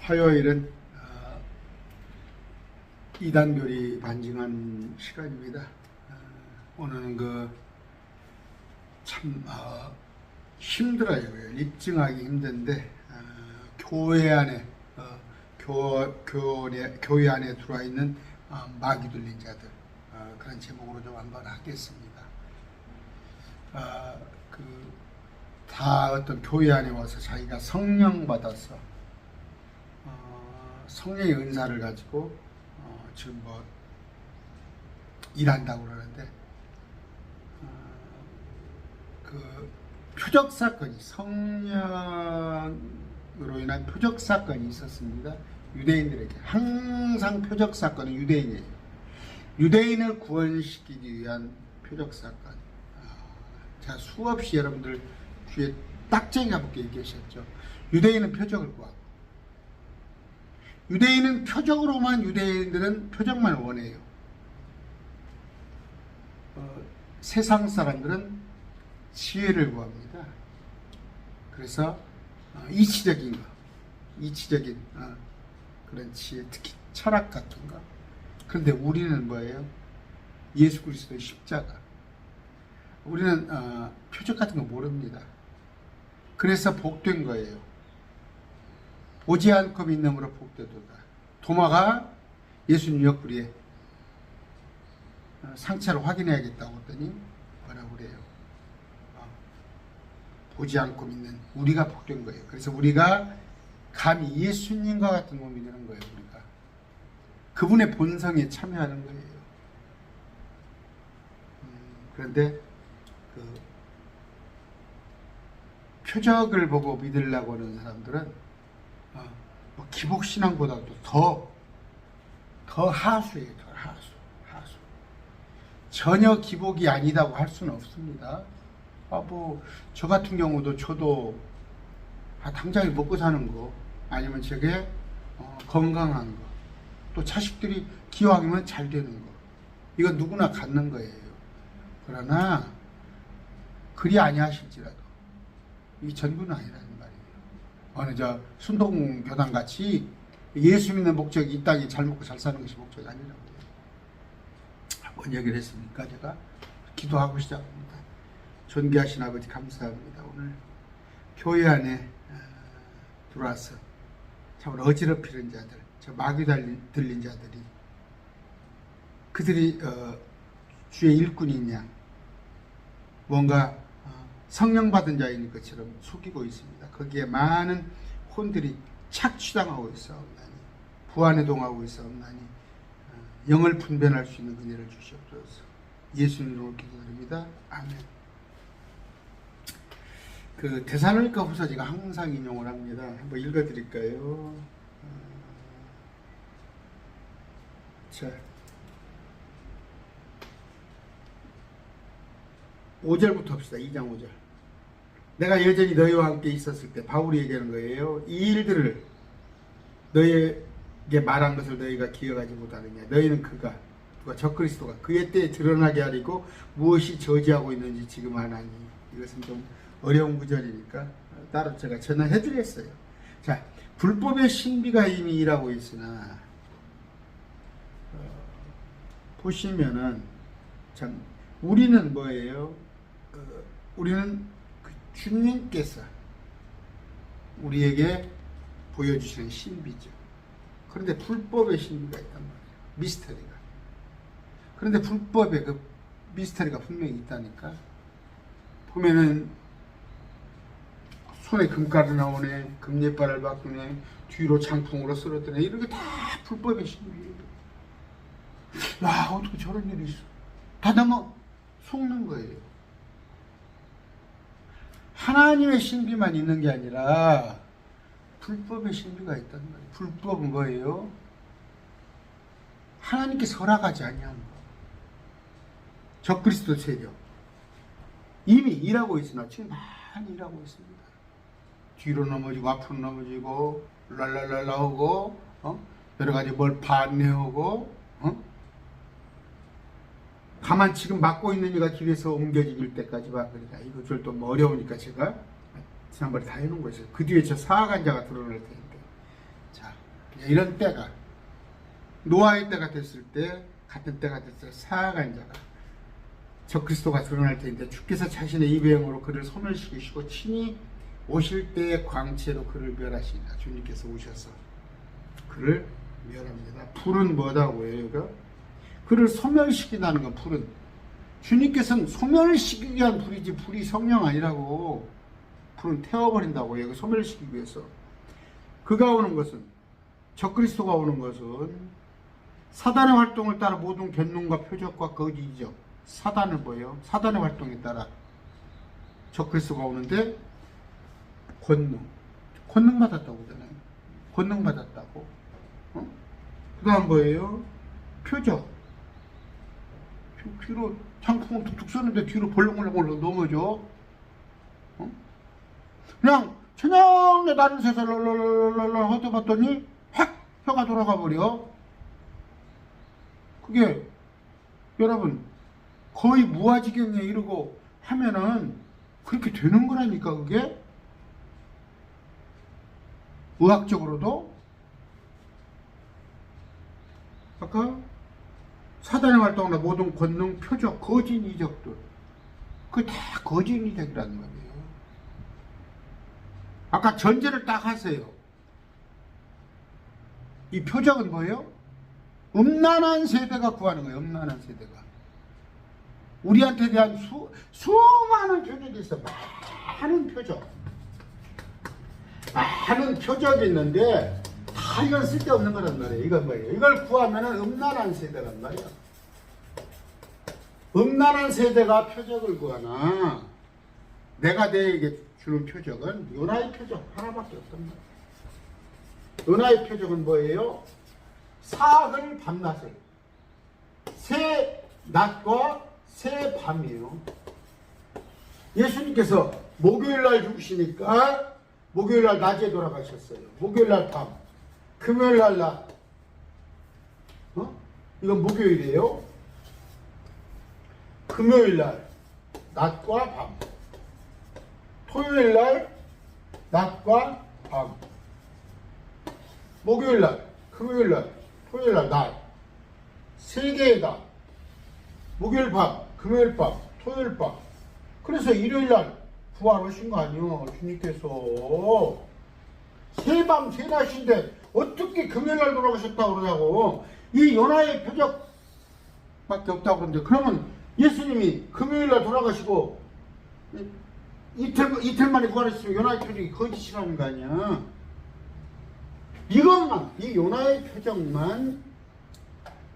화요일은 이단교리 반증한 시간입니다. 오늘은 참 힘들어요. 입증하기 힘든데 교회 안에 교회 안에 들어와 있는 마귀 들린 자들, 그런 제목으로 좀 한번 하겠습니다. 다 어떤 교회 안에 와서 자기가 성령 받아서 성령의 은사를 가지고 지금 일한다고 그러는데, 표적 사건이, 성령으로 인한 표적 사건이 있었습니다. 유대인들에게 항상 표적 사건은 유대인이에요. 유대인을 구원시키기 위한 표적 사건. 제가 수없이 여러분들 귀에 딱쟁이 가볍게 얘기하셨죠. 유대인은 표적을 구하고, 유대인은 표적으로만, 유대인들은 표적만 원해요. 세상 사람들은 지혜를 구합니다. 그래서 이치적인 그런 지혜, 특히 철학 같은 거. 그런데 우리는 뭐예요? 예수 그리스도의 십자가. 우리는 표적 같은 거 모릅니다. 그래서 복된 거예요. 오지 않고 믿음으로 복되도다. 도마가 예수님 옆구리에 상처를 확인해야겠다고 했더니 뭐라고 그래요? 보지 않고 믿는 우리가 복된 거예요. 그래서 우리가 감히 예수님과 같은 몸이 되는 거예요. 우리가 그분의 본성에 참여하는 거예요. 그런데 표적을 보고 믿으려고 하는 사람들은 기복신앙보다도 더 하수예요. 더 하수. 전혀 기복이 아니다고 할 수는 없습니다. 저 같은 경우도 저도 당장에 먹고 사는 거, 아니면 저게 건강한 거, 또 자식들이 기왕이면 잘 되는 거, 이건 누구나 갖는 거예요. 그러나 그리 아니하실지라도 이 전부는 아니라는 말이에요. 어느 순동교단 같이 예수 믿는 목적이 이 땅에 잘 먹고 잘 사는 것이 목적이 아니라고요. 뭔 얘기를 했습니까? 제가 기도하고 시작합니다. 존귀하신 아버지, 감사합니다. 오늘 교회 안에 들어와서 참으로 어지럽히는 자들, 저 마귀 들린 자들이, 그들이 주의 일꾼인 양, 뭔가 성령 받은 자인 것처럼 속이고 있습니다. 거기에 많은 혼들이 착취당하고 있사옵나니, 부안에 동하고 있사옵나니 영을 분별할 수 있는 은혜를 주시옵소서. 예수님으로 기도드립니다. 아멘. 데살로니가 후서 제가 항상 인용을 합니다. 한번 읽어드릴까요? 자, 5절부터 합시다. 2장 5절. 내가 여전히 너희와 함께 있었을 때, 바울이 얘기하는 거예요. 이 일들을 너희에게 말한 것을 너희가 기억하지 못하느냐. 너희는 누가 적그리스도가 그의 때에 드러나게 하려고 무엇이 저지하고 있는지 지금 아나니. 이것은 좀 어려운 구절이니까 따로 제가 전화해드렸어요. 자, 불법의 신비가 이미 일하고 있으나, 보시면은 참 우리는 뭐예요? 우리는 주님께서 우리에게 보여주시는 신비죠. 그런데 불법의 신비가 있단 말이에요. 미스터리가. 그런데 불법의 미스터리가 분명히 있다니까. 보면은 손에 금가루 나오네, 금예빨을 바꾸네, 뒤로 장풍으로 쓰러뜨네, 이런 게 다 불법의 신비예요. 어떻게 저런 일이 있어? 다 너무 속는 거예요. 하나님의 신비만 있는 게 아니라 불법의 신비가 있단 말이에요. 불법은 뭐예요? 하나님께 허락하지 아니한 거. 적그리스도 세력 이미 일하고 있으나 지금 많이 일하고 있습니다. 뒤로 넘어지고 앞으로 넘어지고 랄랄랄라 하고 여러 가지 뭘 반내하고 가만 지금 맡고 있는 이가 길에서 옮겨질 때까지 봐. 그러니까 이거 좀 어려우니까 제가 지난번에 다 해놓은 거였어요. 그 뒤에 저 사악한 자가 드러날 텐데. 자, 이런 때가 노아의 때가 됐을 때 같은 때가 됐을 때 사하가 이제 적그리스도가 드러날 때인데 주께서 자신의 이 배영으로 그를 소멸시키시고 친히 오실 때의 광채로 그를 멸하시니라. 주님께서 오셔서 그를 멸합니다. 불은 뭐라고 해요? 이거? 그를 소멸시킨다는 건 불은 주님께서는 소멸시키기 위한 불이지 불이 성령 아니라고. 불은 태워버린다고 해요. 소멸시키기 위해서. 그가 오는 것은 적그리스도가 오는 것은 사단의 활동을 따라 모든 변론과 표적과 거짓 이적 사단을 뭐예요? 사단의 활동에 따라 적그리스도가 오는데 권능 받았다고 하잖아요. 권능 받았다고. 그 다음 뭐예요? 표적. 뒤로 장풍을 툭툭 쏘는데 뒤로 벌렁벌렁 넘어져. 그냥 천연에 나를 새서 랄랄랄랄 하다 봤더니 확 혀가 돌아가 버려. 그게 여러분 거의 무아지경에 이르고 하면은 그렇게 되는 거라니까. 그게 의학적으로도 아까 사단의 활동이나 모든 권능, 표적, 거짓 이적들 그게 다 거짓 이적이라는 말이에요. 아까 전제를 딱 하세요. 이 표적은 뭐예요? 음란한 세대가 구하는 거예요. 음란한 세대가. 우리한테 대한 수많은 표적이 있어. 많은 표적. 많은 표적이 있는데 다 이건 쓸데없는 거란 말이에요. 이건 뭐예요? 이걸 구하면은 음란한 세대란 말이야. 음란한 세대가 표적을 구하나 내가 너에게 주는 표적은 요나의 표적 하나밖에 없단 말이에요. 요나의 표적은 뭐예요? 사흘 밤낮을 새 낮과 새 밤이에요. 예수님께서 목요일날 죽으시니까 목요일날 낮에 돌아가셨어요. 목요일날 밤, 금요일날 낮. 이건 목요일이에요. 금요일날 낮과 밤, 토요일날 낮과 밤, 목요일날, 금요일날, 토요일날 낮, 세 개의 낮, 목요일 밤, 금요일 밤, 토요일 밤. 그래서 일요일날 부활하신 거 아니요? 주님께서 세 밤 세 낮인데 어떻게 금요일날 돌아가셨다고 그러냐고. 이 요나의 표적밖에 없다고 그러는데 그러면 예수님이 금요일날 돌아가시고 이틀 만에 부활했으면 요나의 표적이 거짓이라는 거 아니야. 이것만, 이 요나의 표적만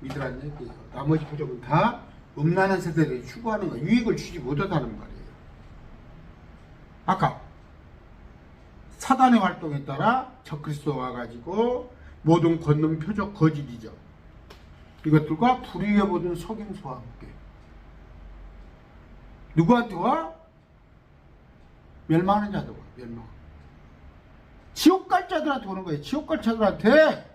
믿으라는 얘기예요. 나머지 표적은 다 음란한 세대를 추구하는 거, 유익을 주지 못하다는 말이에요. 아까 사단의 활동에 따라 적그리스도가 와가지고 모든 권능, 표적, 거짓이죠. 이것들과 불의에 보던 속임수와 함께 누구한테 와? 멸망하는 자들 와. 멸망. 지옥 갈 자들한테 오는 거예요. 지옥 갈 자들한테.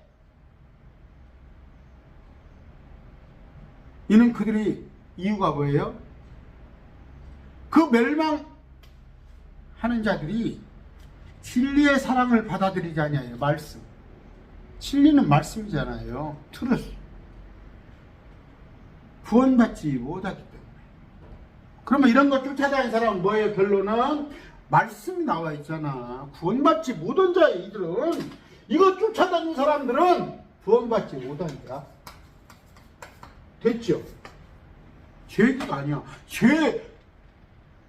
이는 그들이 이유가 뭐예요? 그 멸망하는 자들이 진리의 사랑을 받아들이지 아니하여. 말씀. 진리는 말씀이잖아요. 트루스. 구원받지 못하기 때문에. 그러면 이런 거 쫓아다니는 사람은 뭐예요? 결론은 말씀이 나와 있잖아. 구원받지 못한 자 이들은, 이거 쫓아다니는 사람들은 구원받지 못한 자. 됐죠? 제 얘기가 아니야. 제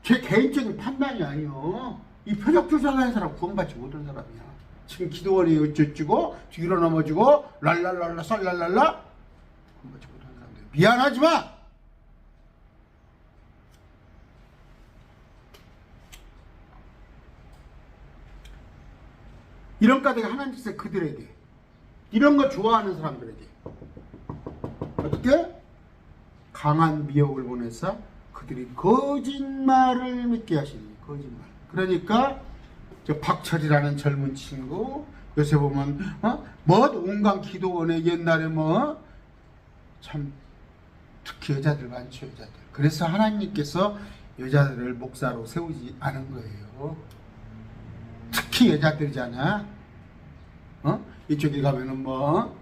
개인적인 판단이 아니요. 이 표적 쫓아다니는 사람 구원받지 못한 사람이야. 지금 기도원이 어쩌고 뒤로 넘어지고 랄랄랄라 쌀랄랄라 구원받지 못한 사람들. 미안하지만 이런 까닭이 하나님께서 그들에게, 이런 거 좋아하는 사람들에게 어떻게? 강한 미혹을 보내서 그들이 거짓말을 믿게 하시니. 거짓말. 그러니까 저 박철이라는 젊은 친구 요새 보면 온갖 기도원에 옛날에 참 특히 여자들 많죠. 여자들. 그래서 하나님께서 여자들을 목사로 세우지 않은 거예요. 특히 여자들이잖아. 이쪽에 가면은 뭐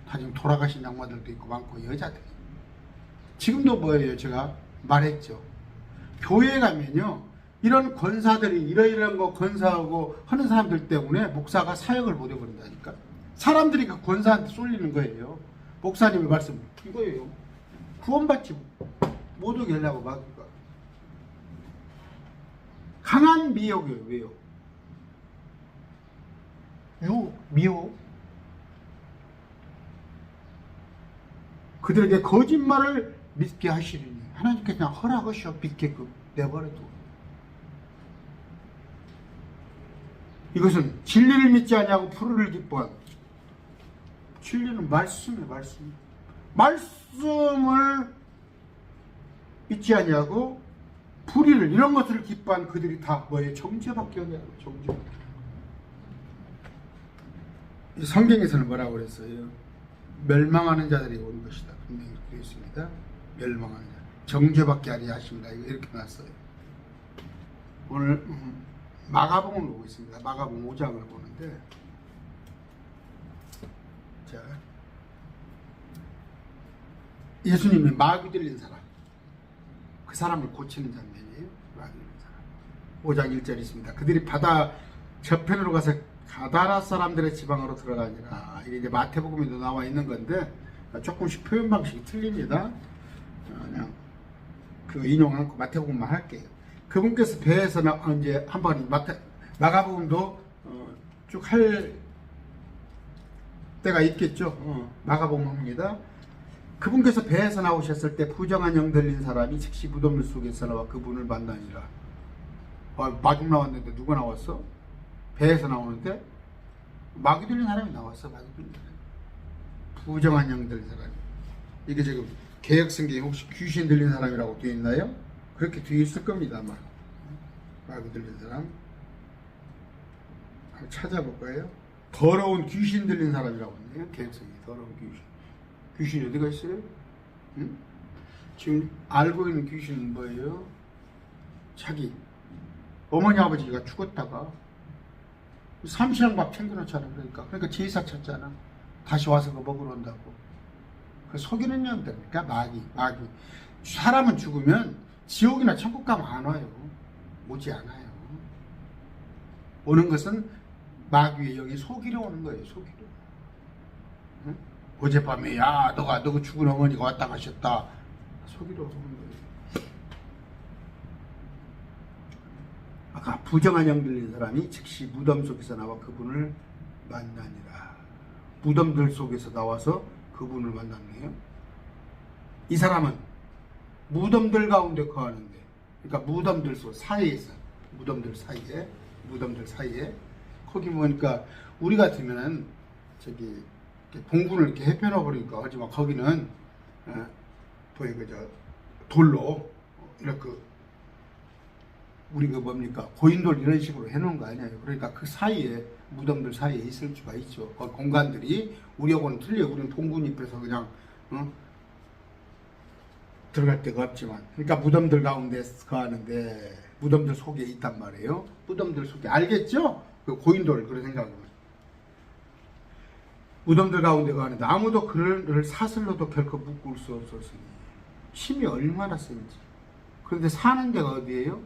다 지금 돌아가신 양마들도 있고 많고 여자들이 지금도 뭐예요? 제가 말했죠. 교회에 가면요 이런 권사들이 이러이러한 거 권사하고 하는 사람들 때문에 목사가 사역을 못 해버린다니까. 사람들이 그 권사한테 쏠리는 거예요. 목사님의 말씀 이거예요. 구원받지 못하게 하려고 막을까. 강한 미혹이에요. 왜요? 미혹. 그들에게 거짓말을 믿게 하시리니 하나님께 그냥 허락하시오. 믿게끔 내버려두고. 이것은 진리를 믿지 않냐고 풀을 기뻐한. 진리는 말씀이에요. 말씀을 믿지 않냐고 불의를 이런 것들을 기뻐한 그들이 다 뭐예요? 정죄밖에 없냐고. 정죄. 이 성경에서는 뭐라고 그랬어요? 멸망하는 자들이 온 것이다. 분명히 되어 있습니다. 멸망하는 자. 정죄밖에 아니 하십니다. 이렇게 놨어요. 오늘 마가복음을 보고 있습니다. 마가복음 5장을 보는데 자, 예수님이 마귀 들린 사람, 그 사람을 고치는 장면이에요. 마귀 들린 사람. 5장 1절이 있습니다. 그들이 바다 저편으로 가서 가다라 사람들의 지방으로 들어가니라. 이게 이제 마태복음에도 나와 있는 건데 조금씩 표현 방식이 틀립니다. 그냥 그 인용 않고 마태복음만 할게요. 그분께서 배에서 이제 한번 마가복음도 쭉 할 때가 있겠죠. 마가복음 합니다. 그분께서 배에서 나오셨을 때 부정한 영 들린 사람이 즉시 무덤물 속에서 나와 그분을 만나니라. 마중 나왔는데 누가 나왔어? 배에서 나오는데 마귀 들린 사람이 나왔어. 마귀 들린 사람이. 부정한 영 들린 사람이. 이게 지금 개혁성경에 혹시 귀신 들린 사람이라고 되어 있나요? 그렇게 되어 있을 겁니다. 아마. 마귀 들린 사람. 한번 찾아볼까요? 더러운 귀신 들린 사람이라고 했네요. 개혁성경에 더러운 귀신. 귀신이 어디가 있어요? 응? 지금 알고 있는 귀신은 뭐예요? 자기 어머니 아버지가 죽었다가 삼시랑 밥 챙겨놓잖아. 그러니까 제사 쳤잖아. 다시 와서 그거 먹으러 온다고. 그 속이는 년들. 그러니까 마귀. 사람은 죽으면 지옥이나 천국 가면 안 와요. 오지 않아요. 오는 것은 마귀의 영이 속이러 오는 거예요. 속이러. 응? 어젯밤에 너가 죽은 어머니가 왔다 가셨다. 속이러 오는 거예요. 아까 부정한 영 들린 사람이 즉시 무덤 속에서 나와 그분을 만나니라. 무덤들 속에서 나와서 그분을 만났네요. 이 사람은 무덤들 가운데 거하는데, 그러니까 무덤들 사이에서, 무덤들 사이에 거기 보니까 우리 같으면은 저기 봉분을 이렇게 해펴놔 버리니까 하지만 거기는 돌로 이렇게 우리 그 뭡니까 고인돌 이런 식으로 해놓은 거 아니에요. 그러니까 그 사이에 무덤들 사이에 있을 수가 있죠. 그 공간들이 우리하고는 틀려요. 우리는 봉분잎에서 그냥 들어갈 데가 없지만, 그러니까 무덤들 가운데 거하는데 무덤들 속에 있단 말이에요. 무덤들 속에 알겠죠? 그 고인돌 그런 생각은. 무덤들 가운데 거하는데 아무도 그를 사슬로도 결코 묶을 수 없었으니. 힘이 얼마나 센지. 그런데 사는 데가 어디예요?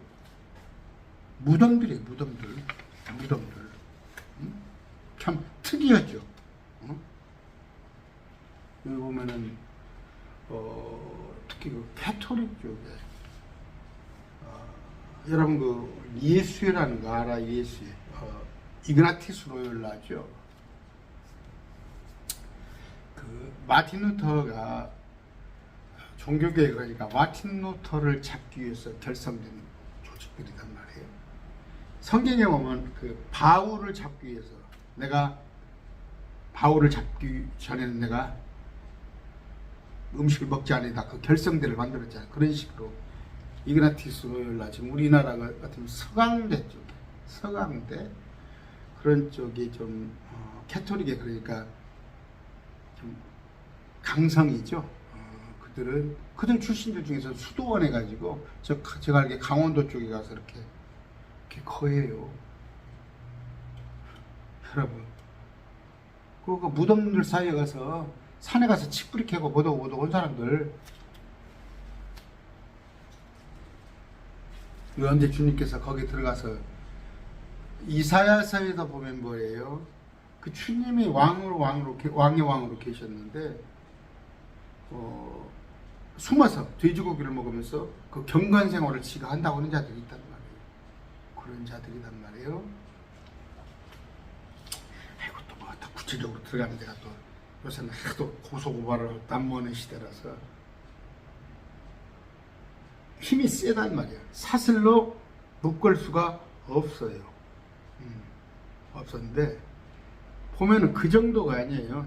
무덤들이에요. 무덤들. 참 특이하죠. 여기 보면은 특히 그 캐톨릭 쪽에 여러분 그 예수회라는 거 알아? 예수회. 이그나티스 로열라죠. 그 마틴 루터가 종교계에 그러니까 마틴 루터를 잡기 위해서 결성된 조직들이란 말이에요. 성경에 보면 그 바울을 잡기 위해서 내가 바울을 잡기 전에는 내가 음식을 먹지 않으다 그 결성대를 만들었잖아요. 그런 식으로 이그나티스 로열라 지금 우리나라 같은 서강대 쪽, 서강대 그런 쪽이 좀 캐톨릭에 그러니까 좀 강성이죠. 그들 출신들 중에서 수도원 해가지고 제가 알기에 강원도 쪽에 가서 이렇게 거해요. 여러분, 그 무덤들 사이에 가서 산에 가서 칡뿌리 캐고 보도 온 사람들, 언제 주님께서 거기 들어가서 이사야서에도 보면 뭐예요? 그 주님이 왕의 왕으로 계셨는데 숨어서 돼지고기를 먹으면서 그 경건 생활을 지가 한다고 하는 자들이 있단 말이에요. 그런 자들이란 말이에요. 아이고 또 뭐 더 구체적으로 들어가면 제가 또 요새는 하도 고소고발을 난무하는 시대라서 힘이 세단 말이야. 사슬로 묶을 수가 없어요. 없었는데 보면은 그 정도가 아니에요.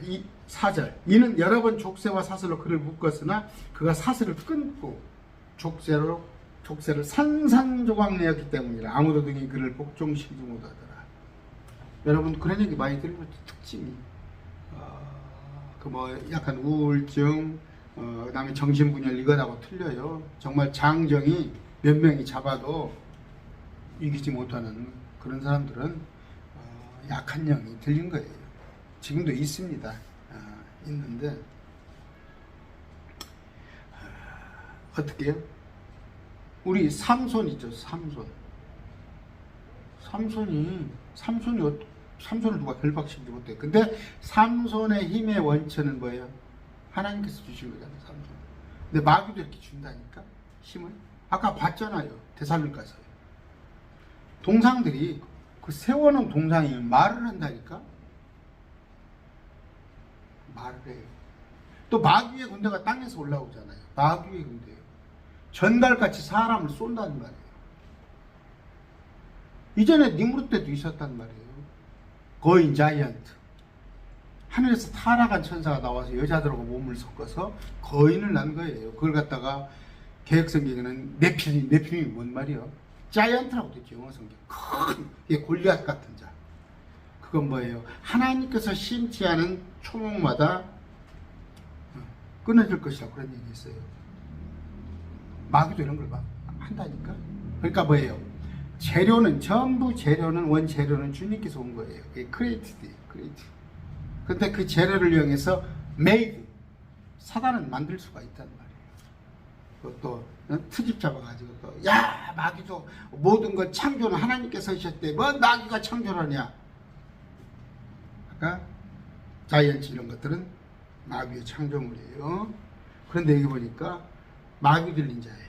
이 4절, 이는 여러 번 족쇄와 사슬로 그를 묶었으나 그가 사슬을 끊고 족쇄를 산산조각 내었기 때문이라 아무도 등이 그를 복종시키지 못하더라. 여러분 그런 얘기 많이 들으면 특징이 그 뭐 약간 우울증, 그다음에 정신분열 이거하고 틀려요. 정말 장정이 몇 명이 잡아도 이기지 못하는 그런 사람들은 약한 영이 들린 거예요. 지금도 있습니다. 있는데 어떻게 해요? 우리 삼손이죠. 삼손을 누가 결박시키지 못해요. 근데 삼손의 힘의 원천은 뭐예요? 하나님께서 주신 거잖아요. 삼손. 근데 마귀도 이렇게 준다니까 힘을. 아까 봤잖아요. 데살로니가서 동상들이 그 세워놓은 동상이 말을 한다니까. 말을 해요. 또 마귀의 군대가 땅에서 올라오잖아요. 마귀의 군대예요. 전갈같이 사람을 쏜다는 말이에요. 이전에 니무르 때도 있었단 말이에요. 거인 자이언트. 하늘에서 타락한 천사가 나와서 여자들하고 몸을 섞어서 거인을 낳은 거예요. 그걸 갖다가 개혁성경에는 네필임이 뭔 말이요? 자이언트라고 됐죠. 영어 성경. 큰 골리앗 같은 자. 그건 뭐예요? 하나님께서 심지하는 초목마다 끊어질 것이라고 그런 얘기 있어요. 마귀도 이런 걸 막 한다니까. 그러니까 뭐예요? 원재료는 주님께서 온 거예요. 그게 크리에이티드. 근데 그 재료를 이용해서 사단은 만들 수가 있단 말이에요. 그것도 트집 잡아가지고 또 마귀도 모든 것 창조는 하나님께서 하셨대. 뭐 마귀가 창조하냐? 아까 자이언츠 이런 것들은 마귀의 창조물이에요. 그런데 여기 보니까 마귀 들린 자예요.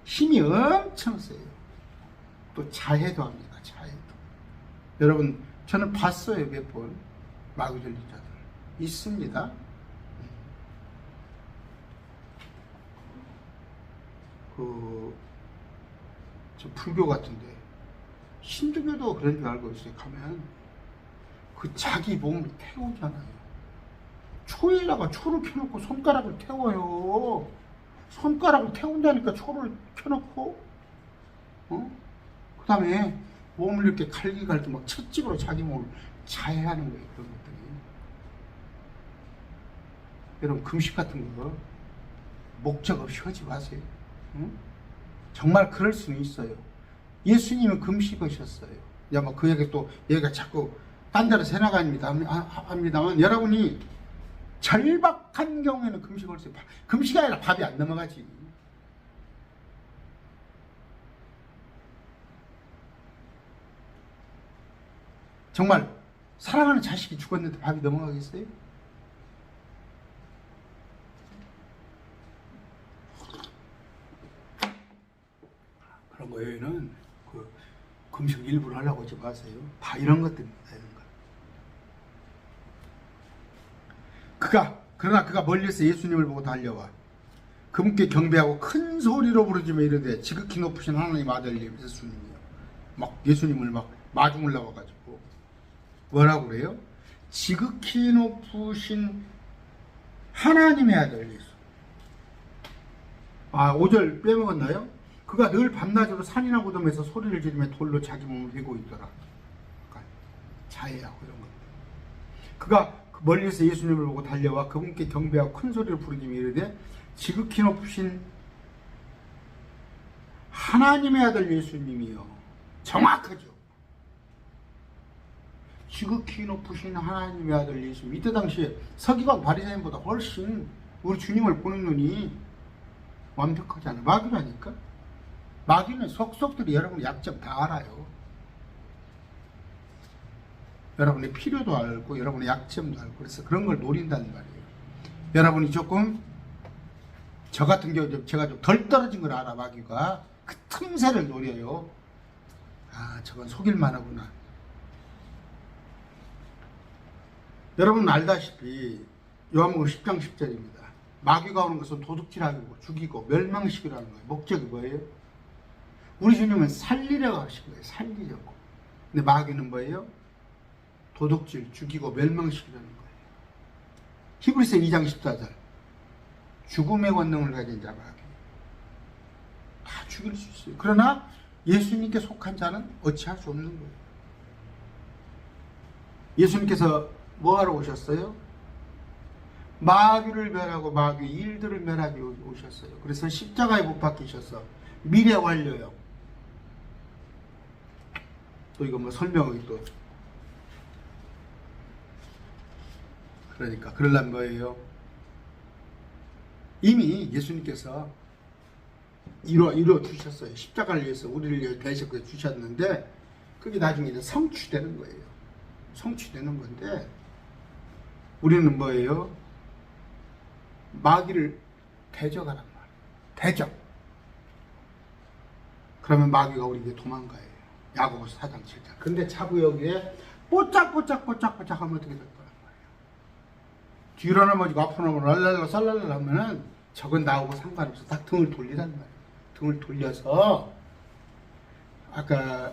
힘이 엄청 세요. 또 자해도 합니다. 자해도. 여러분 저는 봤어요. 몇 번. 마귀 들린 자들 있습니다. 저 불교 같은데 힌두교도 그런 줄 알고 있어요. 가면 그 자기 몸을 태우잖아요. 초에다가 초를 켜놓고 손가락을 태워요. 손가락을 태운다니까 초를 켜놓고 그 다음에 몸을 이렇게 갈기갈기 막 채찍으로 자기 몸을 자해하는 거예요. 그런 것들이. 여러분 금식 같은 거 목적 없이 하지 마세요. 정말 그럴 수는 있어요. 예수님은 금식하셨어요. 뭐 그 얘기 또 얘가 자꾸 딴 데로 새나갑니다만 여러분이 절박한 경우에는 금식을 했어요. 금식이 아니라 밥이 안 넘어가지. 정말 사랑하는 자식이 죽었는데 밥이 넘어가겠어요? 그런 거에는 그 금식 일부러 하려고 하지 마세요. 다 이런 것들입니다. 이런 것. 그러나 그가 멀리서 예수님을 보고 달려와 그분께 경배하고 큰 소리로 부르짖으며 이르되 지극히 높으신 하나님 아들 예수님이요. 막 예수님을 막 마중을 나와가지고 뭐라고 그래요? 지극히 높으신 하나님의 아들 예수. 5절 빼먹었나요? 그가 늘 밤낮으로 산이나 구름에서 소리를 지르며 돌로 자기 몸을 베고 있더라. 그러니까 자해하고 이런 것. 그가 멀리서 예수님을 보고 달려와 그분께 경배하고 큰 소리를 부르짖으며 이르되 지극히 높으신 하나님의 아들 예수님이요. 정확하죠. 지극히 높으신 하나님의 아들 예수. 이때 당시에 서기관 바리새인보다 훨씬 우리 주님을 보는 눈이 완벽하지 않아요. 마귀라니까. 마귀는 속속들이 여러분의 약점 다 알아요. 여러분의 필요도 알고 여러분의 약점도 알고 그래서 그런 걸 노린다는 말이에요. 여러분이 조금 저 같은 경우 제가 좀 덜 떨어진 걸 알아. 마귀가 그 틈새를 노려요. 아, 저건 속일만 하구나. 여러분 알다시피 요한복음 10장 10절입니다. 마귀가 오는 것은 도둑질하고 죽이고 멸망시키라는 거예요. 목적이 뭐예요? 우리 주님은 살리려고 하신 거예요. 살리려고. 근데 마귀는 뭐예요? 도둑질, 죽이고 멸망시키라는 거예요. 히브리서 2장 14절. 죽음의 권능을 가진 자 마귀. 다 죽일 수 있어요. 그러나 예수님께 속한 자는 어찌할 수 없는 거예요. 예수님께서 뭐하러 오셨어요? 마귀를 멸하고 마귀 일들을 멸하기 오셨어요. 그래서 십자가에 못 박히셔서 미래 완료요. 또 이거 뭐 설명이 또 그러니까 그러려면 뭐예요? 이미 예수님께서 이루어 주셨어요. 십자가를 위해서 우리를 위해 대속해 주셨는데 그게 나중에 이제 성취되는 거예요. 성취되는 건데 우리는 뭐예요? 마귀를 대적하란 말이에요. 대적. 그러면 마귀가 우리에게 도망가요. 야고보서 4장 7장. 근데 자꾸 여기에 뽀짝뽀짝 하면 어떻게 될 거란 말이에요. 뒤로 넘어지고 앞으로 넘어지고 랄랄라 쌀랄라 하면은 저건 나하고 상관없어. 딱 등을 돌리란 말이에요. 등을 돌려서 아까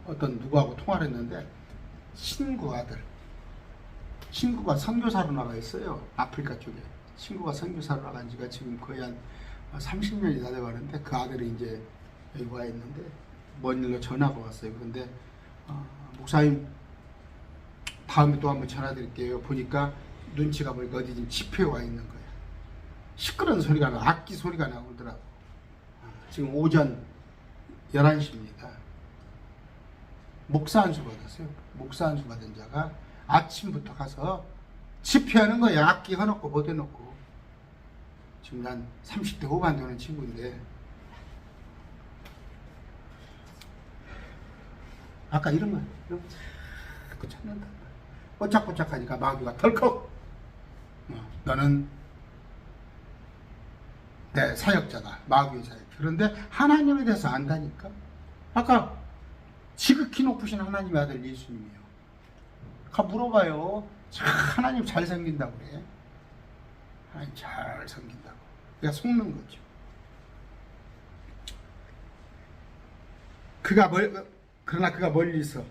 어떤 누구하고 통화를 했는데 친구 아들 친구가 선교사로 나가 있어요. 아프리카 쪽에 친구가 선교사로 나간 지가 지금 거의 한 30년이 다 돼가는데 그 아들이 이제 여기 와 있는데 먼 일로 전화가 왔어요. 그런데 목사님 다음에 또 한번 전화 드릴게요. 보니까 눈치가 보니까 어디 지금 집회에 와 있는 거예요. 시끄러운 소리가 나, 악기 소리가 나오더라고. 지금 오전 11시입니다. 목사 안수 받았어요. 목사 안수 받은 자가 아침부터 가서 집회하는 거야. 악기 해놓고 못 해놓고. 지금 한 30대 후반 되는 친구인데 아까 이런 말 자꾸 찾는다. 뽀짝뽀짝하니까 마귀가 덜컥 너는 내 사역자다. 마귀의 사역. 그런데 하나님에 대해서 안다니까. 아까 지극히 높으신 하나님의 아들 예수님이요. 가 물어봐요. 하나님 잘 섬긴다고 그래. 하나님 잘 섬긴다고. 그러니까 속는 거죠. 그러나 그가 멀리서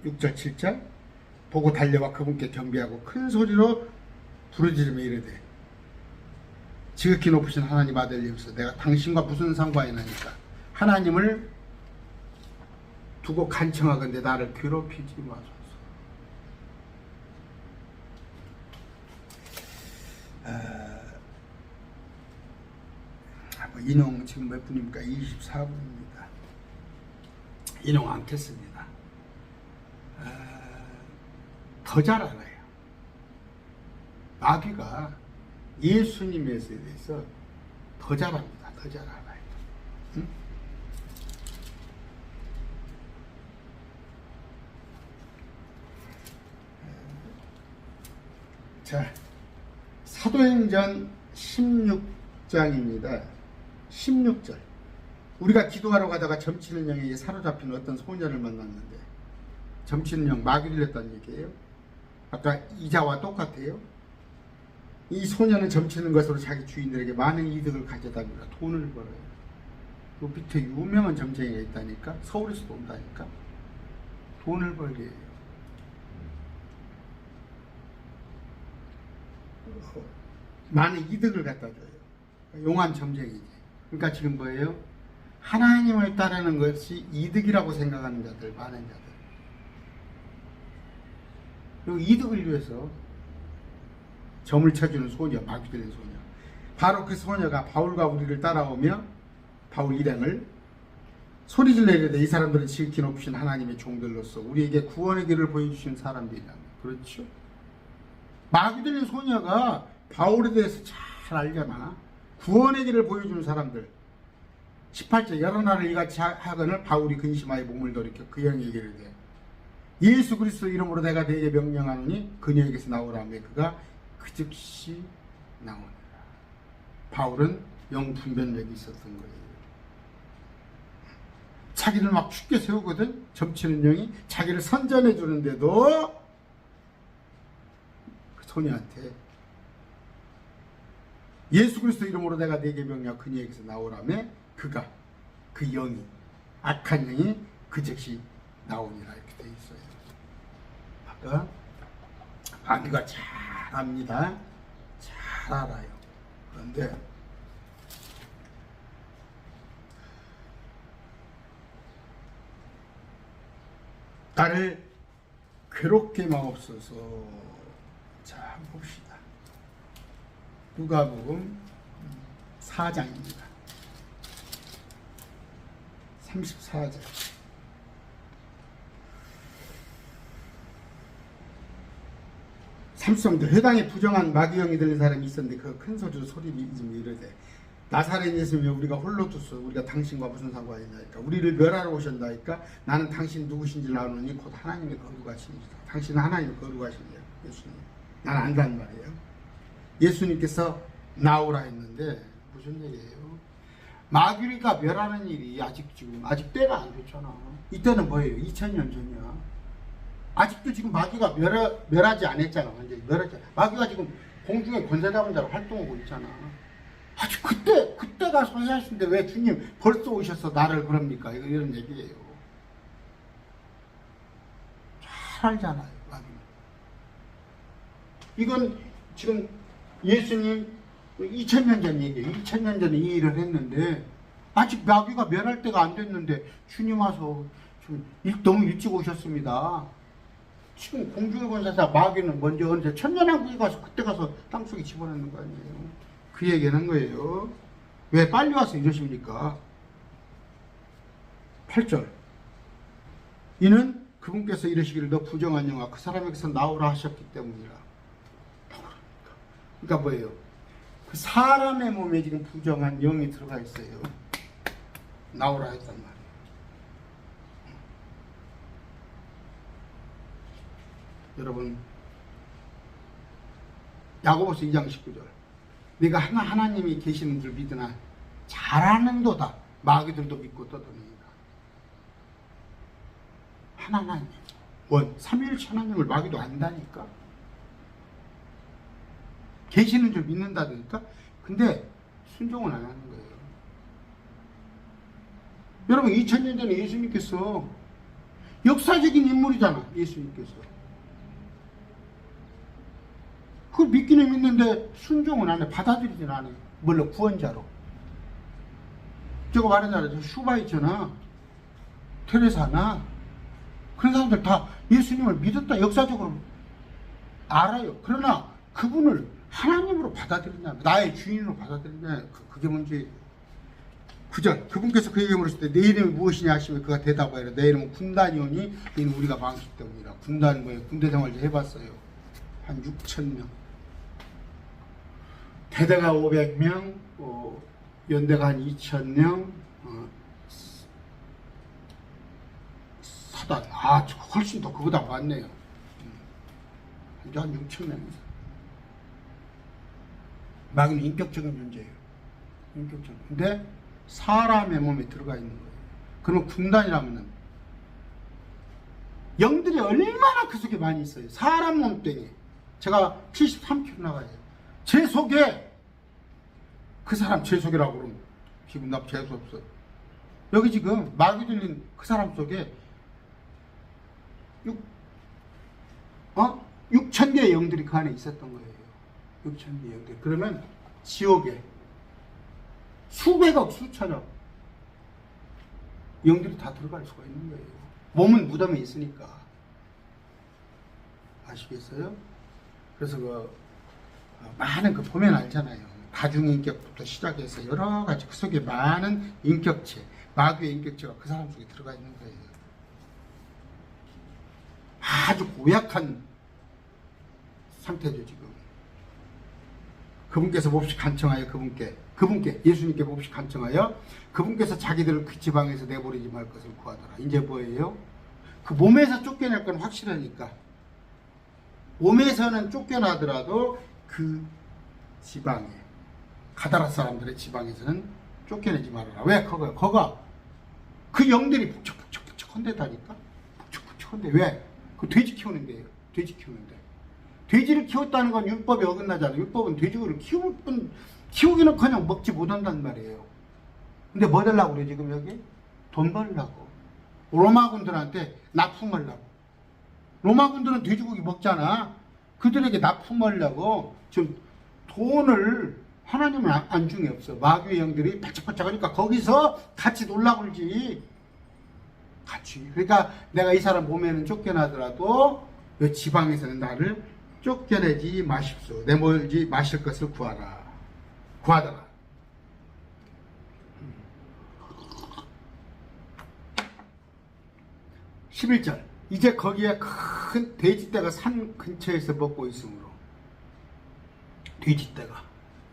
6절 7절 보고 달려와 그분께 경배하고 큰 소리로 부르짖으며 이르되 지극히 높으신 하나님 아들 예수여 내가 당신과 무슨 상관이나니까 하나님을 두고 간청하건대 나를 괴롭히지 마소서. 인용 지금 몇 분입니까? 24분입니다. 인용 않겠습니다. 더 잘 알아요. 마귀가 예수님에 대해서 더 잘 압니다. 더 잘 알아요. 응? 자, 사도행전 16장입니다. 16절. 우리가 기도하러 가다가 점치는 영에게 사로잡힌 어떤 소년을 만났는데 점치는 영 마귀를 했다는 얘기예요. 아까 이자와 똑같아요. 이 소년은 점치는 것으로 자기 주인들에게 많은 이득을 가져다니다 돈을 벌어요. 그 밑에 유명한 점쟁이가 있다니까. 서울에서도 온다니까. 돈을 벌게 해요. 많은 이득을 갖다 줘요. 용한 점쟁이지. 그러니까 지금 뭐예요? 하나님을 따르는 것이 이득이라고 생각하는 자들, 많은 자들. 그리고 이득을 위해서 점을 쳐주는 소녀, 마귀 들린 소녀. 바로 그 소녀가 바울과 우리를 따라오며 바울 일행을 소리질러 이르되 이 사람들은 지극히 높으신 하나님의 종들로서 우리에게 구원의 길을 보여주신 사람들이라며. 그렇죠? 마귀 들린 소녀가 바울에 대해서 잘 알잖아. 구원의 길을 보여주는 사람들. 18절 여러 날을 이같이 하거늘 바울이 근심하여 몸을 돌이켜 그 영에게 이르되 예수 그리스도 이름으로 내가 네게 명령하노니 그녀에게서 나오라며 그가 그 즉시 나오니라. 바울은 영 분별력이 있었던 거예요. 자기를 막 죽게 세우거든. 점치는 영이 자기를 선전해 주는데도 그 소녀한테 예수 그리스도 이름으로 내가 네게 명령 그녀에게서 나오라며 그가 그 영이 악한 영이 그 즉시 나오니라 이렇게 돼 있어요. 아까 마귀가 잘 압니다. 잘 알아요. 그런데 나를 괴롭게 마옵소서. 자, 한번 봅시다. 누가복음 4장입니다. 34절. 삼성도 회당에 부정한 마귀영이 들린 사람이 있었는데 그 큰 소리로 좀 이르되 나사렛 예수님을 우리가 홀로 두소. 우리가 당신과 무슨 상관이 있나이까. 우리를 멸하러 오셨나이까. 나는 당신 누구신지 아노니 곧 하나님의 거룩하시니라. 당신은 하나님의 거룩하시니라. 예수님. 난 안단 말이에요. 예수님께서 나오라 했는데 무슨 얘기예요? 마귀가 멸하는 일이 아직 때가 안 됐잖아. 이때는 뭐예요? 2000년 전이야. 아직도 지금 마귀가 멸하지 않았잖아. 완전히 멸하지. 마귀가 지금 공중의 권세자분자로 활동하고 있잖아. 아주 그때 가서 하시는데 왜 주님 벌써 오셔서 나를 그럽니까? 이런 얘기예요. 잘 알잖아요, 마귀는. 이건 지금 예수님 2000년 전 얘기예요. 2000년 전에 이 일을 했는데 아직 마귀가 멸할 때가 안 됐는데 주님 와서 좀 너무 일찍 오셨습니다. 지금 공중의 권세자 마귀는 먼저 언제 천년왕국에 가서 그때 가서 땅속에 집어넣는 거 아니에요. 그 얘기는 거예요. 왜 빨리 와서 이러십니까? 8절. 이는 그분께서 이르시기를 너 부정한 영아 그 사람에게서 나오라 하셨기 때문이라. 그러니까 뭐예요? 그 사람의 몸에 지금 부정한 영이 들어가 있어요. 나오라 했단 말이에요. 여러분 야고보서 2장 19절. 네가 하나님이 계시는 줄 믿으나 잘하는도다. 마귀들도 믿고 떠드니까. 하나님 삼위일체 하나님을 마귀도 안다니까. 계시는 줄 믿는다니까. 근데 순종은 안 하는 거예요. 여러분 2000년 전에 예수님께서 역사적인 인물이잖아. 예수님께서 그걸 믿기는 믿는데 순종은 안 해. 받아들이진 않아요. 물론 구원자로. 제가 말했잖아요. 슈바 있잖아. 테레사나 그런 사람들 다 예수님을 믿었다. 역사적으로 알아요. 그러나 그분을 하나님으로 받아들이냐, 나의 주인으로 받아들이냐, 그게 문제예요. 9절. 그분께서 그에게 물으실 때 내 이름이 무엇이냐 하시면 그가 대답하여 내 이름은 군단이오니 이는 우리가 많기 때문이라. 군단은 뭐예요? 군대 생활 좀 해봤어요. 한 6,000명. 대대가 500명, 연대가 한 2,000명, 사단, 훨씬 더 그보다 많네요. 한 6,000명. 마귀는 인격적인 존재예요. 인격적인. 근데 사람의 몸에 들어가 있는 거예요. 그러면 군단이라면은 영들이 얼마나 그 속에 많이 있어요. 사람 몸뚱이. 제가 73kg 나가요. 제 속에 그 사람 제 속이라고 그러면 기분 나쁘게 재수 없어. 여기 지금 마귀 들린 그 사람 속에 6,000개의 영들이 그 안에 있었던 거예요. 6,000개의 영들. 그러면 지옥에 수백억 수천억 영들이 다 들어갈 수가 있는 거예요. 몸은 무덤에 있으니까. 아시겠어요? 그래서 많은 보면 알잖아요. 다중인격부터 시작해서 여러 가지 그 속에 많은 인격체, 마귀의 인격체가 그 사람 속에 들어가 있는 거예요. 아주 고약한 상태죠 지금. 그분께서 몹시 간청하여 그분께 예수님께 몹시 간청하여 그분께서 자기들을 그 지방에서 내버리지 말 것을 구하더라. 이제 뭐예요? 그 몸에서 쫓겨날 건 확실하니까 몸에서는 쫓겨나더라도 그 지방에 가다라 사람들의 지방에서는 쫓겨내지 말아라. 왜? 거가 그 영들이 북적북적한데다니까. 북적북적한데 왜? 그 돼지 키우는데요. 돼지 키우는데. 돼지를 키웠다는 건 율법에 어긋나잖아요. 율법은 돼지를 키우기는 그냥 먹지 못한단 말이에요. 근데 뭐 달라고 그래 지금 여기? 돈 벌려고. 로마군들한테 납품하려고. 로마군들은 돼지고기 먹잖아. 그들에게 납품하려고 지금 돈을 하나님은 안중에 없어. 마귀의 영들이 바짝바짝하니까 거기서 같이 놀라 그러지. 같이. 그러니까 내가 이 사람 몸에는 쫓겨나더라도 이 지방에서는 나를 쫓겨내지 마십시오. 내몰지 마실 것을 구하더라. 11절. 이제 거기에 큰 돼지떼가 산 근처에서 먹고 있으므로. 돼지떼가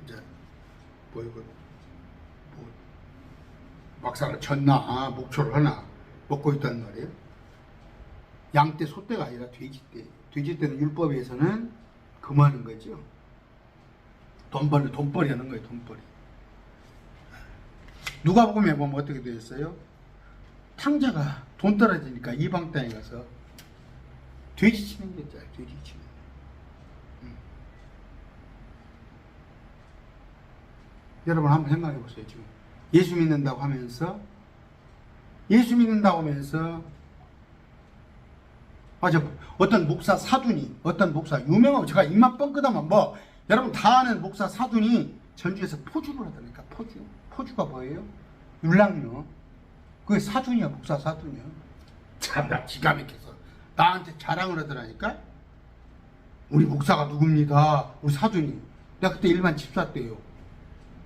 이제 막사를 쳤나 목초를 하나 먹고 있단 말이에요. 양떼 소떼가 아니라 돼지떼. 돼지떼는 율법에서는 금하는 거죠. 돈벌이 하는 거예요. 돈벌이. 누가복음에 보면 어떻게 되어 있어요? 탕자가 돈 떨어지니까 이방 땅에 가서 돼지 치는 게 있잖아요. 돼지 치는 거. 여러분 한번 생각해 보세요. 지금 예수 믿는다고 하면서 맞아. 어떤 목사 사둔이 유명하고 제가 입만 뻥끗하면 뭐 여러분 다 아는 목사 사둔이 전주에서 포주를 하다니까. 포주가 뭐예요? 율랑요. 그게 사둔이야. 목사 사둔이야. 참나 기가 막혀서 나한테 자랑을 하더라니까. 우리 목사가 누굽니다. 우리 사둔이. 내가 그때 일반 집사 때요.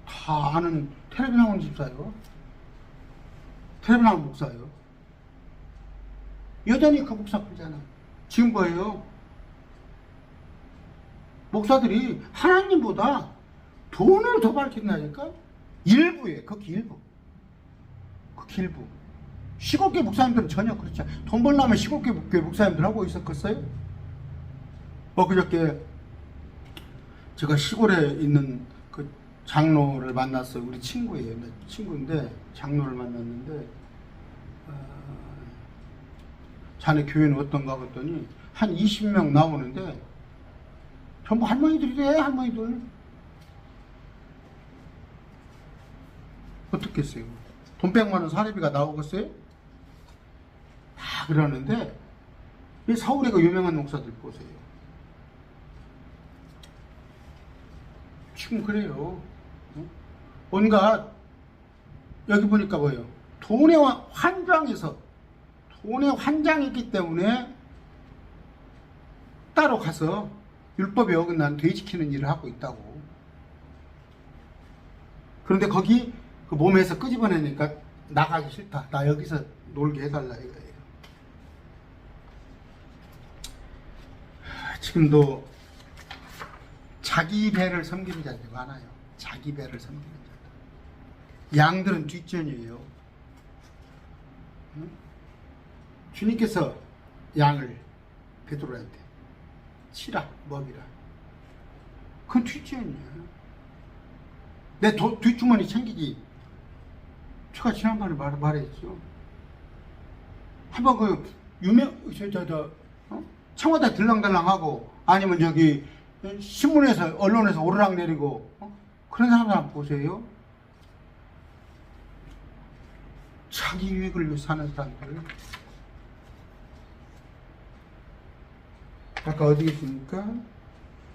다 아는 텔레비 나오는 집사요. 텔레비 나오는 목사요. 여전히 그 목사 풀잖아. 지금 뭐예요? 목사들이 하나님보다 돈을 더 밝힌다니까? 일부에, 극히 일부. 시골계 목사님들은 전혀 그렇지 않아요. 돈 벌려면 시골계 목사님들 하고 있었겠어요? 그저께 제가 시골에 있는 그 장로를 만났어요. 우리 친구예요. 친구인데 장로를 만났는데 자네 교회는 어떤가 봤더니 한 20명 나오는데 전부 할머니들이래. 할머니들. 어떻겠어요? 돈 100만 원 사례비가 나오겠어요? 다 그러는데 이 서울에 그 유명한 목사들 보세요. 지금 그래요. 온갖 여기 보니까 뭐예요? 돈의 환장이 있기 때문에 따로 가서 율법에 어긋난 돼지 키는 일을 하고 있다고. 그런데 거기 그 몸에서 끄집어내니까 나가기 싫다. 나 여기서 놀게 해달라 이거예요. 지금도 자기 배를 섬기는 자들이 많아요. 자기 배를 섬기는 자들. 양들은 뒷전이에요. 주님께서 양을 베드로한테 치라, 먹이라. 그건 뒷전이야. 내 뒷주머니 챙기기. 제가 지난번에 말했죠. 한번 청와대 들랑달랑하고 아니면 저기 신문에서 언론에서 오르락 내리고 그런 사람들 한번 보세요. 자기 유익을 위해 사는 사람들. 아까 어디 계십니까?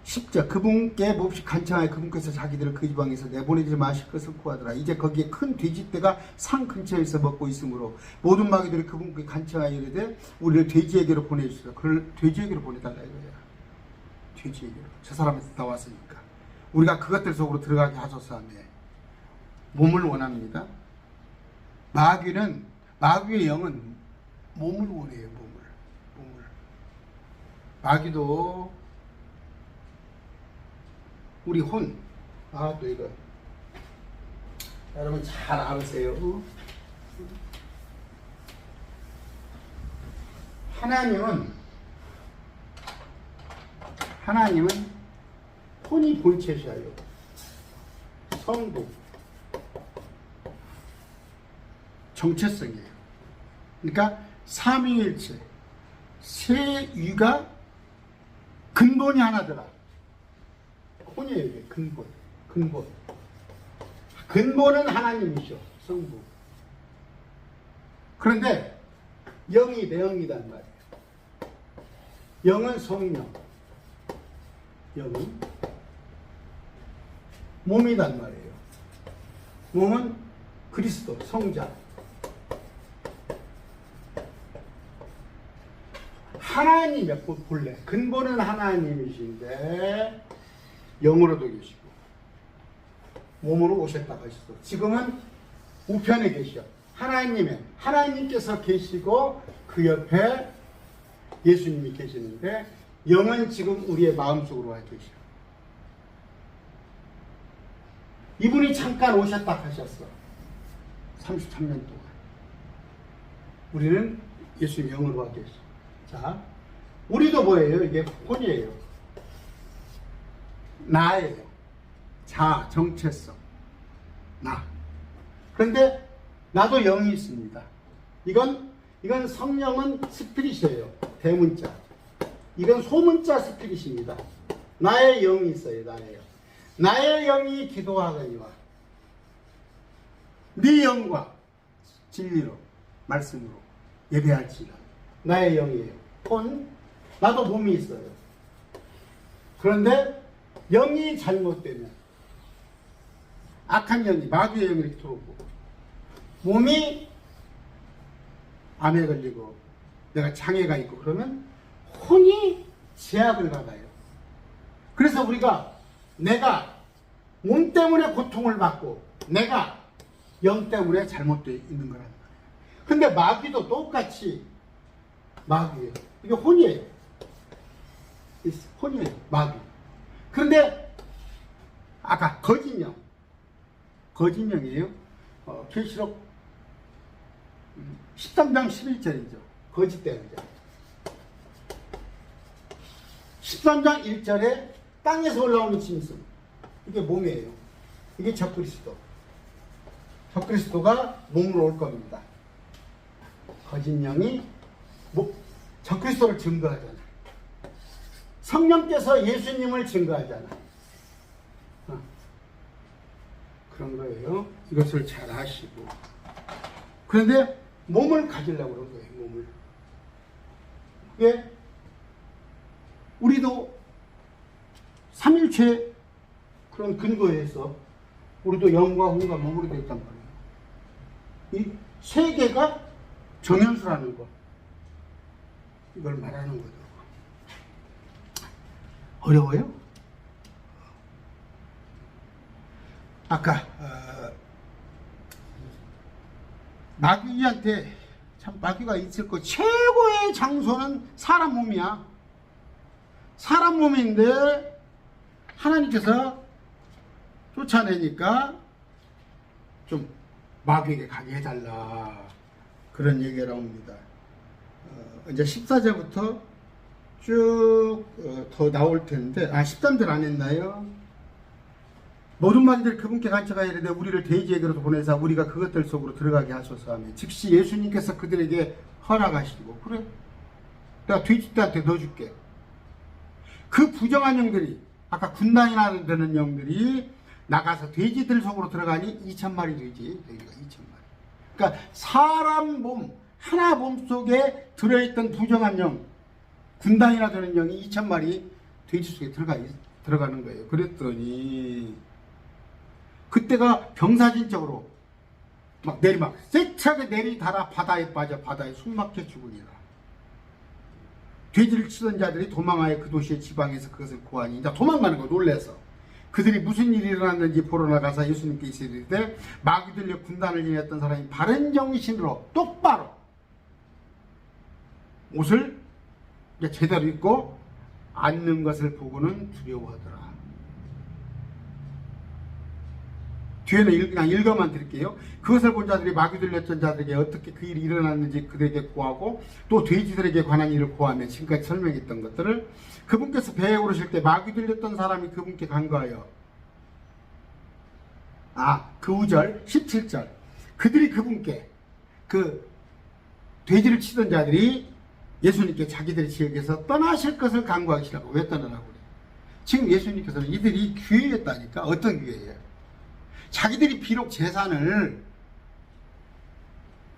10절. 그분께 몹시 간청하여 그분께서 자기들을 그 지방에서 내보내지 마실 것을 구하더라. 이제 거기에 큰 돼지떼가 산 근처에서 먹고 있으므로 모든 마귀들이 그분께 간청하여 이르되 우리를 돼지에게로 보내주소서. 그를 돼지에게로 보내달라 이거야. 돼지에게로. 저 사람에서 나왔으니까. 우리가 그것들 속으로 들어가게 하소서 하며 몸을 원합니다. 마귀의 영은 몸을 원해요. 몸을. 마귀도 우리 혼. 또 이거 여러분 잘 알으세요. 하나님은 혼이 본체시하여 성부 정체성이에요. 그러니까 삼위일체 세 위가 근본이 하나더라. 혼이에요. 이게 근본은 하나님이죠. 성부. 그런데 영이 내영이단 말이에요. 영은 성령, 영은 몸이단 말이에요. 몸은 그리스도, 성자. 하나님의 본래 근본은 하나님이신데 영으로도 계시고 몸으로 오셨다고 하셨어. 지금은 우편에 계셔. 하나님께서 계시고 그 옆에 예수님이 계시는데 영은 지금 우리의 마음속으로 와 계셔. 이분이 잠깐 오셨다 하셨어. 33년 동안. 우리는 예수님 영으로 와 계셔. 자, 우리도 뭐예요? 이게 혼이에요. 나예요. 자, 정체성. 나. 그런데 나도 영이 있습니다. 이건 성령은 스피릿이에요. 대문자. 이건 소문자 스피릿입니다. 나의 영이 있어요. 나의 영이 기도하거니와 네 영과 진리로 말씀으로 예배할지라. 나의 영이에요. 나도 몸이 있어요. 그런데 영이 잘못되면 악한 영이 마귀의 영이 이렇게 들어오고 몸이 암에 걸리고 내가 장애가 있고 그러면 혼이 제약을 받아요. 그래서 내가 몸 때문에 고통을 받고 내가 영 때문에 잘못되어 있는 거란 말이에요. 근데 마귀도 똑같이 마귀예요. 이게 혼이에요. 마귀. 그런데 아까 거짓영이에요. 계시록 13장 11절이죠. 거짓대언자. 13장 1절에 땅에서 올라오는 짐승. 이게 몸이에요. 이게 적그리스도. 적그리스도가 몸으로 올 겁니다. 거짓영이 적그리스도를 증거하잖아. 성령께서 예수님을 증거하잖아. 그런 거예요. 이것을 잘 아시고. 그런데 몸을 가지려고 그런 거예요. 몸을. 그게 우리도 삼일체 그런 근거에서 우리도 영과 혼과 몸으로 되어 있단 말이에요. 이 세 개가 정현수라는 거. 이걸 말하는 거죠. 어려워요? 아까 마귀한테 참 마귀가 있을 거 최고의 장소는 사람 몸이야. 사람 몸인데 하나님께서 쫓아내니까 좀 마귀에게 가게 해달라 그런 얘기가 나옵니다. 이제 14절부터 쭉 더 나올 텐데 13절 안 했나요? 모든 마귀들 그분께 갇혀가야 이르되 우리를 대지에게로 보내사 우리가 그것들 속으로 들어가게 하소서 하며 즉시 예수님께서 그들에게 허락하시고 그래 내가 돼지들한테 넣어줄게. 그 부정한 영들이 아까 군단이나 되는 영들이 나가서 돼지들 속으로 들어가니 2,000마리 돼지가 2,000마리. 그러니까 사람 몸 하나 몸 속에 들어있던 부정한 영 군단이나 되는 영이 2,000마리 돼지 속에 들어가는 거예요. 그랬더니 그때가 병사진적으로 막 세차게 내리달아 바다에 빠져 바다에 숨막혀 죽으니라. 돼지를 치던 자들이 도망하여 그 도시의 지방에서 그것을 구하니 이제 도망가는 거 놀래서 그들이 무슨 일이 일어났는지 보러 나가서 예수님께 이르되 마귀 들려 군단을 이냈던 사람이 바른 정신으로 똑바로 옷을 제대로 입고 앉는 것을 보고는 두려워하더라. 뒤에는 그냥 읽어만 드릴게요. 그것을 본 자들이 마귀 들렸던 자들에게 어떻게 그 일이 일어났는지 그들에게 고하고 또 돼지들에게 관한 일을 고하며 지금까지 설명했던 것들을 그분께서 배에 오르실 때 마귀 들렸던 사람이 그분께 간거하여 그 5절 17절 그들이 그분께 그 돼지를 치던 자들이 예수님께 자기들의 지역에서 떠나실 것을 간구하시라고. 왜 떠나라고 그래? 지금 예수님께서는 이들이 귀해했다니까. 어떤 귀해예요? 자기들이 비록 재산을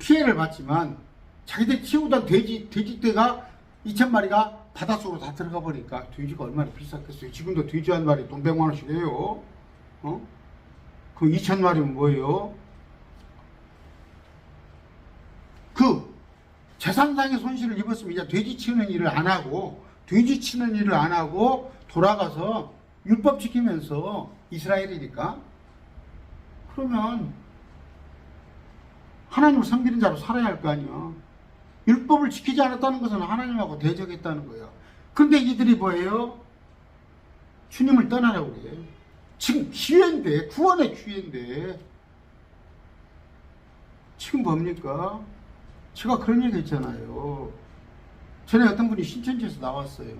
피해를 봤지만 자기들이 키우던 돼지떼가 2,000마리가 바닷속으로 다 들어가 버리니까 돼지가 얼마나 비쌌겠어요. 지금도 돼지 한 마리 돈 100만 원씩 해요. 그 2,000마리면 뭐예요? 그 재산상의 손실을 입었으면 이제 돼지 치는 일을 안 하고 돌아가서 율법 지키면서 이스라엘이니까 그러면 하나님을 섬기는 자로 살아야 할 거 아니야. 율법을 지키지 않았다는 것은 하나님하고 대적했다는 거야. 근데 이들이 뭐예요? 주님을 떠나라고 그래. 지금 기회인데, 구원의 기회인데 지금 뭡니까? 제가 그런 얘기 했잖아요. 전에 어떤 분이 신천지에서 나왔어요.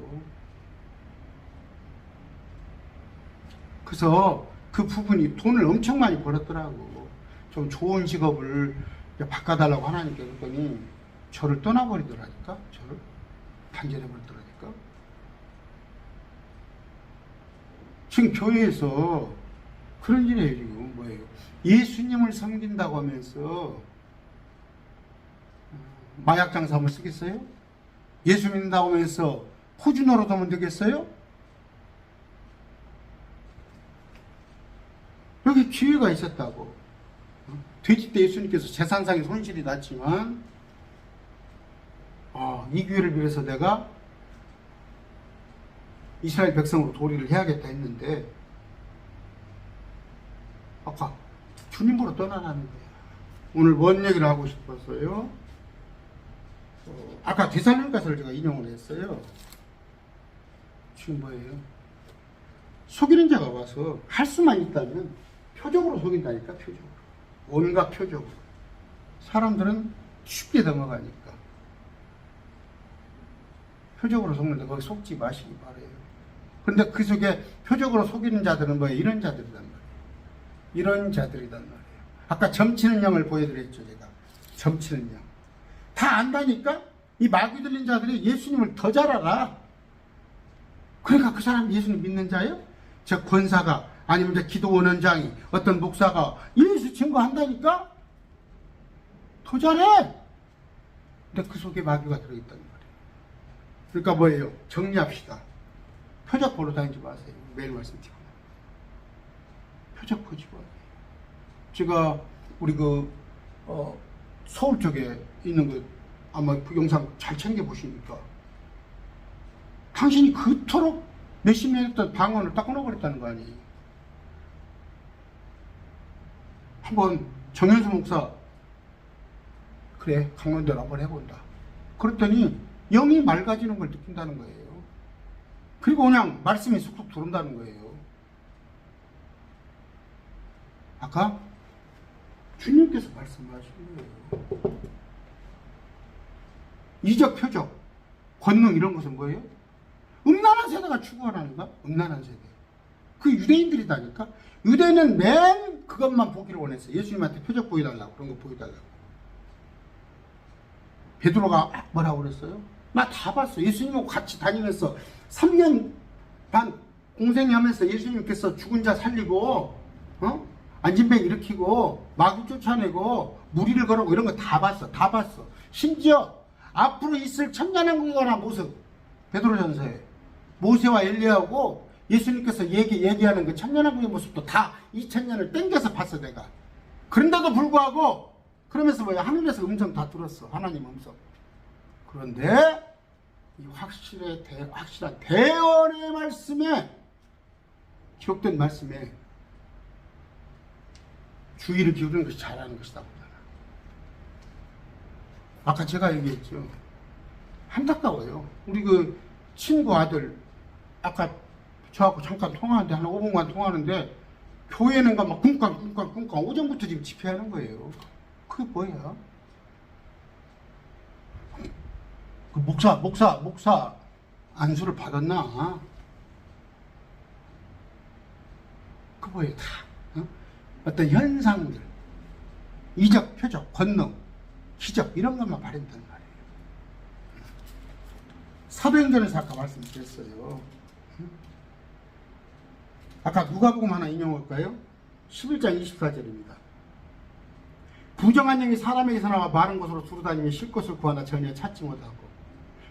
그래서 그 부분이 돈을 엄청 많이 벌었더라고. 좀 좋은 직업을 바꿔달라고 하나님께 그랬더니 저를 떠나버리더라니까. 저를 단절해버리더라니까. 지금 교회에서 그런 일이에요. 지금 뭐예요? 예수님을 섬긴다고 하면서 마약 장사하면 쓰겠어요? 예수 믿는다고 하면서 포주 노릇하면 되겠어요? 여기 기회가 있었다고. 돼지 때 예수님께서 재산상의 손실이 났지만 이 기회를 빌어서 내가 이스라엘 백성으로 도리를 해야겠다 했는데 아까 주님으로 떠나라는 거예요. 오늘 뭔 얘기를 하고 싶었어요? 아까 데살로니가서를 제가 인용을 했어요. 지금 뭐예요? 속이는 자가 와서 할 수만 있다면 표적으로 속인다니까. 표적으로. 온갖 표적으로. 사람들은 쉽게 넘어가니까 표적으로 속는데 거기 속지 마시기 바래요. 그런데 그 속에 표적으로 속이는 자들은 뭐예요? 이런 자들이란 말이에요. 이런 자들이란 말이에요. 아까 점치는 영을 보여드렸죠. 제가 점치는 영 다 안다니까. 이 마귀 들린 자들이 예수님을 더 잘 알아. 그러니까 그 사람이 예수님 믿는 자예요? 저 권사가 아니면 저 기도원원장이 어떤 목사가 예수 증거한다니까? 더 잘해. 근데 그 속에 마귀가 들어있단 말이에요. 그러니까 뭐예요? 정리합시다. 표적 보러 다니지 마세요. 매일 말씀드리고. 표적 보지 마세요. 제가 우리 서울 쪽에 있는 거 아마 그 영상 잘 챙겨보시니까 당신이 그토록 몇십 년 했던 방언을 딱 끊어버렸다는 거 아니에요. 한번 정현수 목사 그래 강원도로 한번 해본다. 그랬더니 영이 맑아지는 걸 느낀다는 거예요. 그리고 그냥 말씀이 쑥쑥 들어온다는 거예요. 아까 주님께서 말씀하신 거예요. 이적, 표적, 권능 이런 것은 뭐예요? 음란한 세대가 추구하는 거? 음란한 세대. 그 유대인들이다니까? 유대인은 맨 그것만 보기를 원했어요. 예수님한테 표적 보여달라고, 그런 거 보여달라고. 베드로가 뭐라고 그랬어요? 나 다 봤어. 예수님하고 같이 다니면서 3년 반 공생하면서 예수님께서 죽은 자 살리고, 안진병 일으키고, 마귀 쫓아내고, 무리를 걸어고 이런 거 다 봤어. 다 봤어. 심지어 앞으로 있을 천년왕국에 관한 모습, 베드로전서에 모세와 엘리야하고 예수님께서 얘기하는 그 천년왕국의 모습도 다 2000년을 땡겨서 봤어 내가. 그런데도 불구하고 그러면서 뭐야? 하늘에서 음성 다 들었어. 하나님 음성. 그런데 이 확실한 대언의 말씀에 기록된 말씀에 주의를 기울이는 것이 잘하는 것이다 보잖아. 아까 제가 얘기했죠. 안타까워요. 우리 그 친구 아들 아까 저하고 잠깐 통화하는데 한 5분간 통화하는데 교회는 막 꿍꿍 오전부터 지금 집회하는 거예요. 그게 뭐야? 그 목사 안수를 받았나? 그 뭐예요? 다 어떤 현상들, 이적, 표적, 권능, 기적 이런 것만 발현된 말이에요. 사도행전에서 아까 말씀드렸어요. 아까 누가복음 하나 인용할까요? 11장 24절입니다. 부정한 영이 사람에게서 나와 마른 곳으로 두루다니며 쉴 곳을 구하나 전혀 찾지 못하고,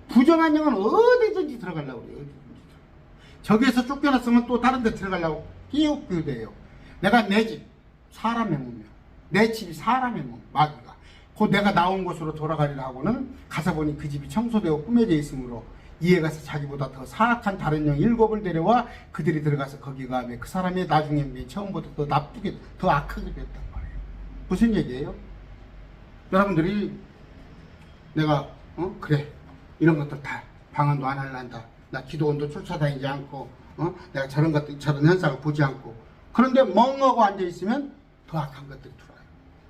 부정한 영은 어디든지 들어가려고 그래요. 어디든지. 저기에서 쫓겨났으면 또 다른 데 들어가려고 끼우끼우대요. 내가 내 집 사람의 몸이요, 내 집이 사람의 몸, 마귀가 곧 내가 나온 곳으로 돌아가리라 하고는 가서 보니 그 집이 청소되고 꾸며져 있으므로 이에 가서 자기보다 더 사악한 다른 영 7을 데려와 그들이 들어가서 거기 가며 그 사람이 나중에 처음보다 더 나쁘게 더 악하게 됐단 말이에요. 무슨 얘기예요? 여러분들이 내가 그래 이런 것들 다 방언도 안 할란다, 나 기도원도 쫓아다니지 않고 내가 저런 것들 저런 현상을 보지 않고, 그런데 멍하고 앉아 있으면 더 악한 것들이 들어와요.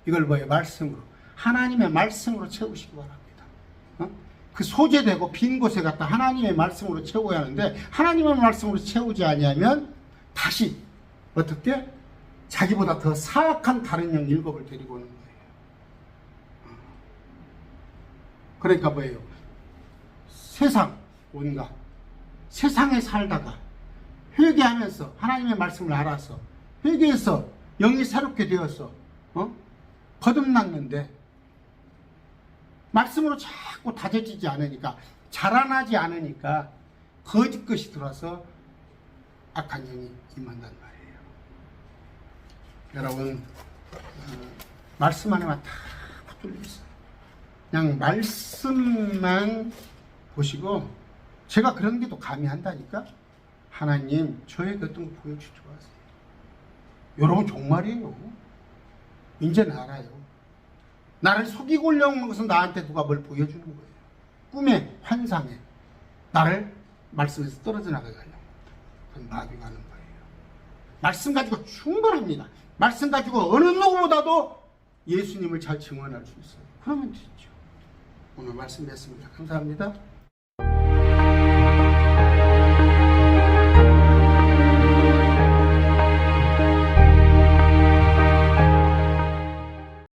이걸 뭐예요? 말씀으로, 하나님의 말씀으로 채우시기 바랍니다. 그 소재되고 빈 곳에 갖다 하나님의 말씀으로 채워야 하는데, 하나님의 말씀으로 채우지 아니하면 다시 어떻게 자기보다 더 사악한 다른 영 7을 데리고 오는 거예요. 그러니까 뭐예요? 세상 온갖 세상에 살다가 회개하면서 하나님의 말씀을 알아서 회개해서 영이 새롭게 되어서 거듭났는데 말씀으로 자꾸 다져지지 않으니까, 자라나지 않으니까 거짓 것이 들어와서 악한 영이 임한단 말이에요. 여러분, 말씀 안에만 다 붙들려 있어요. 그냥 말씀만 보시고, 제가 그런 게도 감이 한다니까. 하나님 저에게 어떤 거 보여주지 마세요. 여러분 정말이에요. 이제는 알아요. 나를 속이고 오려는 것은 나한테 누가 뭘 보여주는 거예요. 꿈에, 환상에 나를 말씀에서 떨어져 나가게 하려고. 그건 마귀가 하는 거예요. 말씀 가지고 충분합니다. 말씀 가지고 어느 누구보다도 예수님을 잘 증언할 수 있어요. 그러면 되죠. 오늘 말씀 됐습니다. 감사합니다.